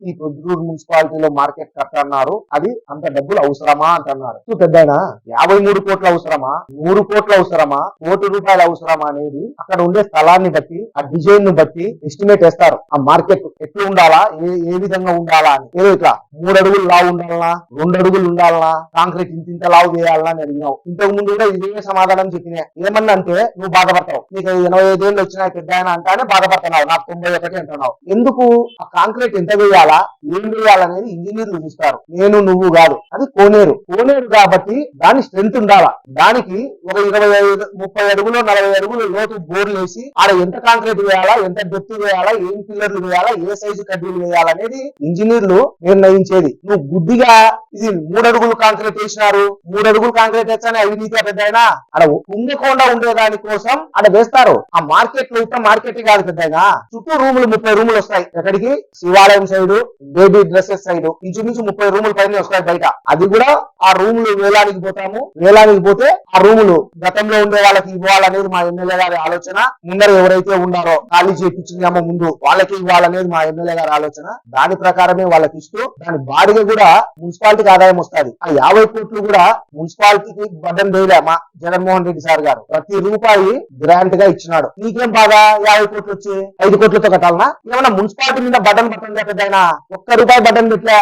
ఈ పొద్దుటూరు మున్సిపాలిటీలో మార్కెట్ కట్టన్నారు, అది అంత డబ్బులు అవసరమా అంటున్నారు. పెద్దయినా 53 కోట్లు అవసరమా, 100 కోట్లు అవసరమా, ₹1 అవసరమా అనేది అక్కడ ఉండే స్థలాన్ని బట్టి, ఆ డిజైన్ ను బట్టి ఎస్టిమేట్ వేస్తారు. ఆ మార్కెట్ ఎట్లా ఉండాలా, ఏ విధంగా ఉండాలా అని. ఏదో ఇట్లా 3 అడుగులు లావు ఉండాలనా, 2 అడుగులు ఉండాలనా, కాంక్రీట్ ఇంత లావు చేయాలనా అని అడిగినావు. ఇంతకు ముందు కూడా ఇదే సమాధానం చెప్పినా. ఏమన్నా అంటే నువ్వు బాధపడతావు, నీకు 85 ఏళ్ళు వచ్చినాయి పెద్ద అంటానే బాధపడుతున్నావు, నాకు 91 అంటున్నావు. ఎందుకు? ఆ కాంక్రీట్ ఎంత వేయాలా, ఏం వేయాలనేది ఇంజనీర్లు చూస్తారు, నేను నువ్వు కాదు. అది కోనేరు కాబట్టి దాని స్ట్రెంత్ ఉండాలా. దానికి ఒక 25, 30 అడుగులు 40 అడుగులు లోతు బోర్లు వేసి ఆడ ఎంత కాంక్రీట్ వేయాలా, ఎంత డెప్త్ వేయాలా, ఏం పిల్లర్లు వేయాలా, ఏ సైజు కడ్డీలు వేయాలనేది ఇంజనీర్లు నిర్ణయించేది. నువ్వు గుడ్డిగా ఇది 3 అడుగులు కాంక్రీట్ వేసినారు, 3 అడుగులు కాంక్రీట్ వేస్తానే అవినీతి పెద్దయినా. ఆడ కుంగకుండా ఉండేదాని కోసం ఆడ వేస్తారు. ఆ మార్కెట్ లో ఇంకా మార్కెట్ కాదు పెద్దయినా, చుట్టూ రూములు 30 రూములు వస్తాయి. ఎక్కడికి? శివాలయం సైడ్, బేబీ డ్రెస్సెస్ సైడ్ ఇంచుమించు 30 రూములు పైన వస్తాయి బయట. అది కూడా ఆ రూములు వేలానికి పోతాము. వేలానికి పోతే ఆ రూములు గతంలో ఉండే వాళ్ళకి ఇవ్వాలనేది మా ఎమ్మెల్యే గారి ఆలోచన. ముందర ఎవరైతే ఉన్నారో ఖాళీ చేయించిందేమో ముందు వాళ్ళకి ఇవ్వాలనేది మా ఎమ్మెల్యే గారి ఆలోచన. దాని ప్రకారమే వాళ్ళకి ఇస్తూ దాని బాడిగ కూడా మున్సిపాలిటీకి ఆదాయం వస్తుంది. ఆ 50 కోట్లు కూడా మున్సిపాలిటీకి బటన్ వేయలే మా జగన్మోహన్ రెడ్డి సార్ గారు. ప్రతి రూపాయి గ్రాంట్ గా ఇచ్చినాడు. నీకేం బాగా 50 కోట్లు వచ్చి 5 కోట్లతో కట్టాలనా? ఏమన్నా మున్సిపాలిటీ మీద బటన్ పెద్దయినా, ₹1 బటన్ పెట్టలే.